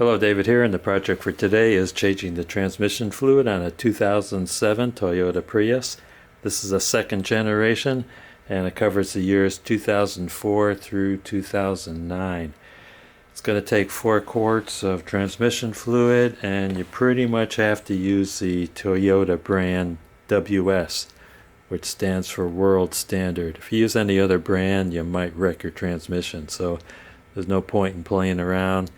Hello, David here, and the project for today is changing the transmission fluid on a 2007 Toyota Prius. This is a second generation, and it covers the years 2004 through 2009. It's going to take 4 quarts of transmission fluid, and you pretty much have to use the Toyota brand WS, which stands for World Standard. If you use any other brand, you might wreck your transmission, so there's no point in playing around.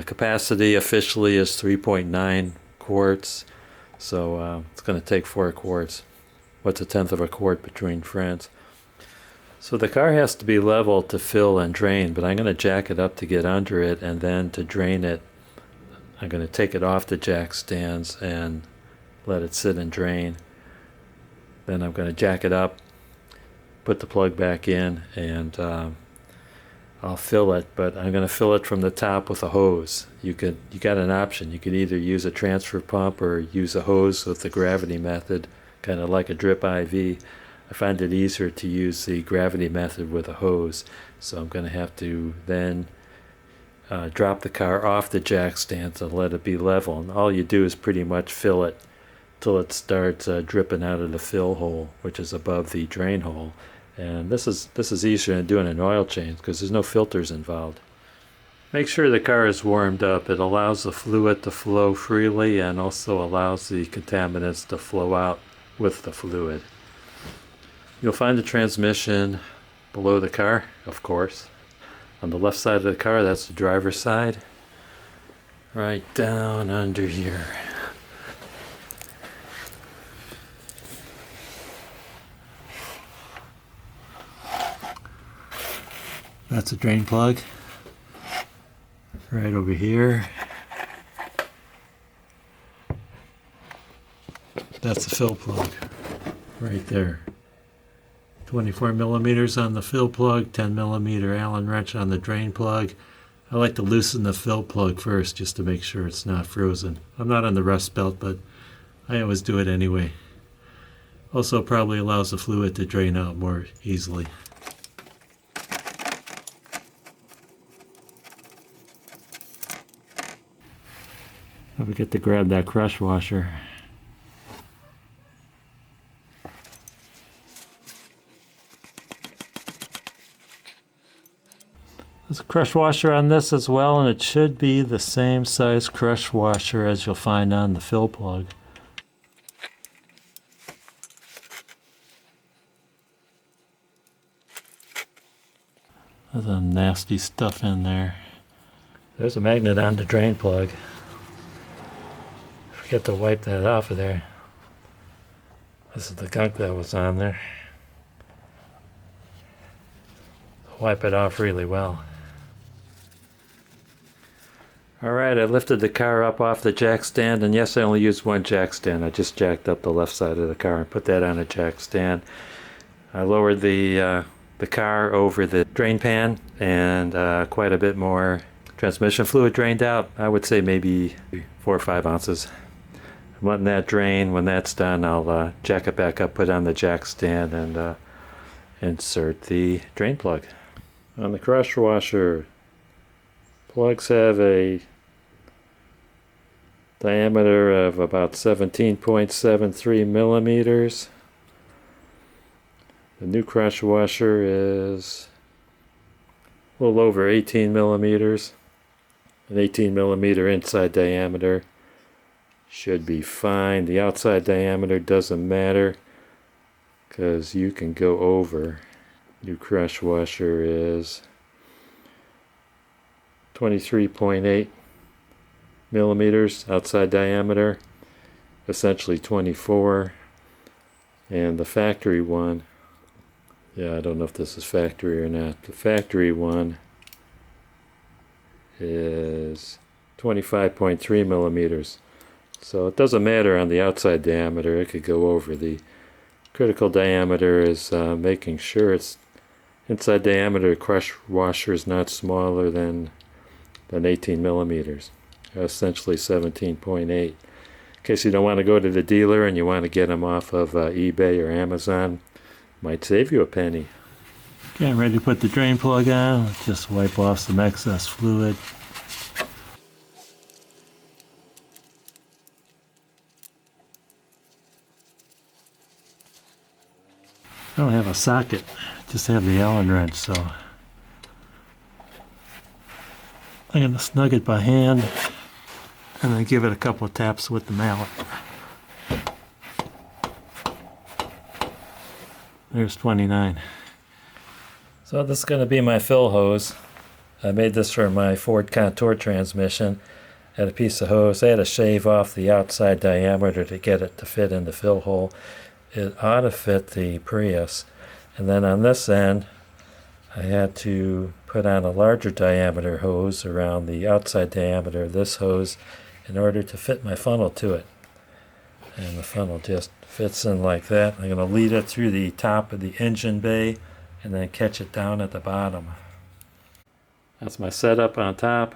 Capacity officially is 3.9 quarts, so it's going to take 4 quarts. What's a tenth of a quart between friends? So the car has to be level to fill and drain, but I'm going to jack it up to get under it, and then to drain it, I'm going to take it off the jack stands and let it sit and drain. Then I'm going to jack it up, put the plug back in, and I'll fill it, but I'm going to fill it from the top with a hose. You got an option. You could either use a transfer pump or use a hose with the gravity method, kind of like a drip IV. I find it easier to use the gravity method with a hose, so I'm going to have to then drop the car off the jack stands and let it be level. And all you do is pretty much fill it till it starts dripping out of the fill hole, which is above the drain hole. And this is easier than doing an oil change because there's no filters involved. Make sure the car is warmed up. It allows the fluid to flow freely and also allows the contaminants to flow out with the fluid. You'll find the transmission below the car, of course. On the left side of the car, that's the driver's side. Right down under here. That's a drain plug. Right over here. That's the fill plug. Right there. 24 millimeters on the fill plug, 10 millimeter Allen wrench on the drain plug. I like to loosen the fill plug first just to make sure it's not frozen. I'm not on the rust belt, but I always do it anyway. Also probably allows the fluid to drain out more easily. I forget to grab that crush washer. There's a crush washer on this as well, and it should be the same size crush washer as you'll find on the fill plug. There's some nasty stuff in there. There's a magnet on the drain plug. Forget to wipe that off of there. This is the gunk that was on there. Wipe it off really well. Alright, I lifted the car up off the jack stand, and yes, I only used one jack stand. I just jacked up the left side of the car and put that on a jack stand. I lowered the car over the drain pan, and quite a bit more transmission fluid drained out. I would say maybe 4 or 5 ounces. I'm letting that drain. When that's done, I'll jack it back up, put it on the jack stand, and insert the drain plug. On the crush washer, plugs have a diameter of about 17.73 millimeters. The new crush washer is a little over 18 millimeters. An 18 millimeter inside diameter should be fine. The outside diameter doesn't matter because you can go over. New crush washer is 23.8 millimeters outside diameter, essentially 24. And the factory one, I don't know if this is factory or not. The factory one is 25.3 millimeters. So it doesn't matter on the outside diameter, it could go over. The critical diameter is making sure its inside diameter crush washer is not smaller than 18 millimeters, essentially 17.8. In case you don't want to go to the dealer and you want to get them off of eBay or Amazon, might save you a penny. Okay, I'm ready to put the drain plug on. Just wipe off some excess fluid. I don't have a socket, just have the Allen wrench, so I'm going to snug it by hand and then give it a couple of taps with the mallet. There's 29. So this is going to be my fill hose. I made this for my Ford Contour transmission. I had a piece of hose. I had to shave off the outside diameter to get it to fit in the fill hole. It ought to fit the Prius. And then on this end, I had to put on a larger diameter hose around the outside diameter of this hose in order to fit my funnel to it. And the funnel just fits in like that. I'm going to lead it through the top of the engine bay and then catch it down at the bottom. That's my setup on top.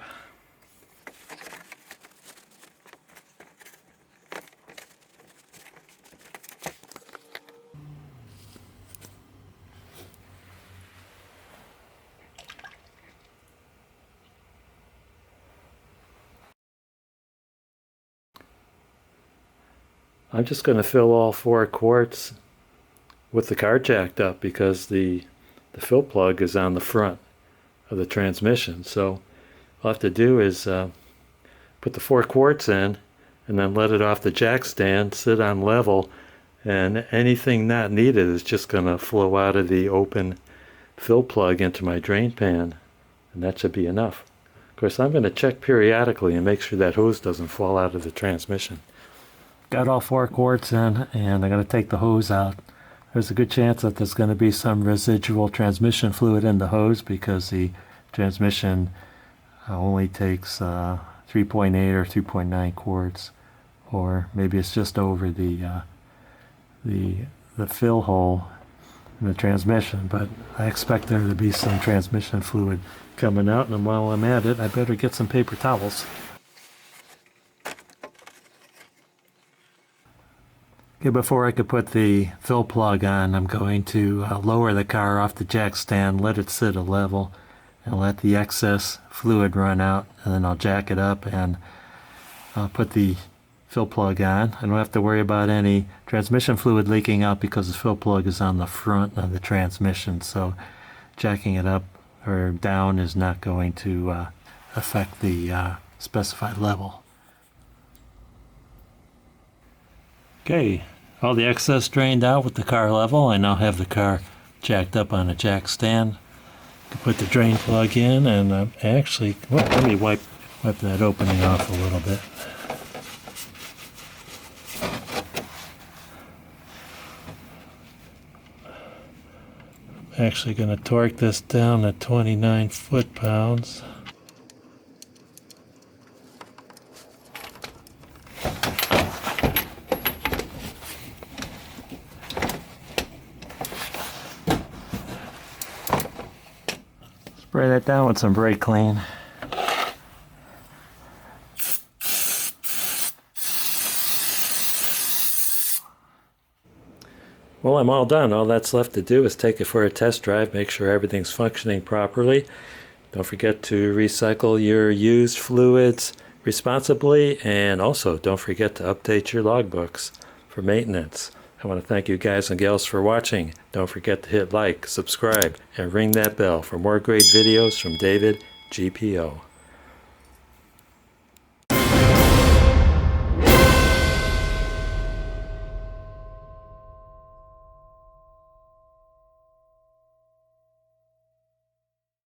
I'm just going to fill all 4 quarts with the car jacked up because the fill plug is on the front of the transmission. So all I have to do is put the 4 quarts in and then let it off the jack stand, sit on level, and anything not needed is just going to flow out of the open fill plug into my drain pan, and that should be enough. Of course, I'm going to check periodically and make sure that hose doesn't fall out of the transmission. Got all 4 quarts in, and I'm going to take the hose out. There's a good chance that there's going to be some residual transmission fluid in the hose because the transmission only takes 3.8 or 3.9 quarts, or maybe it's just over the fill hole in the transmission. But I expect there to be some transmission fluid coming out, and while I'm at it, I better get some paper towels. Okay, before I could put the fill plug on, I'm going to lower the car off the jack stand, let it sit a level, and let the excess fluid run out, and then I'll jack it up and put the fill plug on. I don't have to worry about any transmission fluid leaking out because the fill plug is on the front of the transmission, so jacking it up or down is not going to affect the specified level. Okay, all the excess drained out with the car level. I now have the car jacked up on a jack stand. I can put the drain plug in, and actually, well, let me wipe that opening off a little bit. I'm actually going to torque this down to 29 foot-pounds. Spray that down with some brake clean. Well, I'm all done. All that's left to do is take it for a test drive, make sure everything's functioning properly. Don't forget to recycle your used fluids responsibly, and also don't forget to update your logbooks for maintenance. I want to thank you guys and gals for watching. Don't forget to hit like, subscribe, and ring that bell for more great videos from David GPO.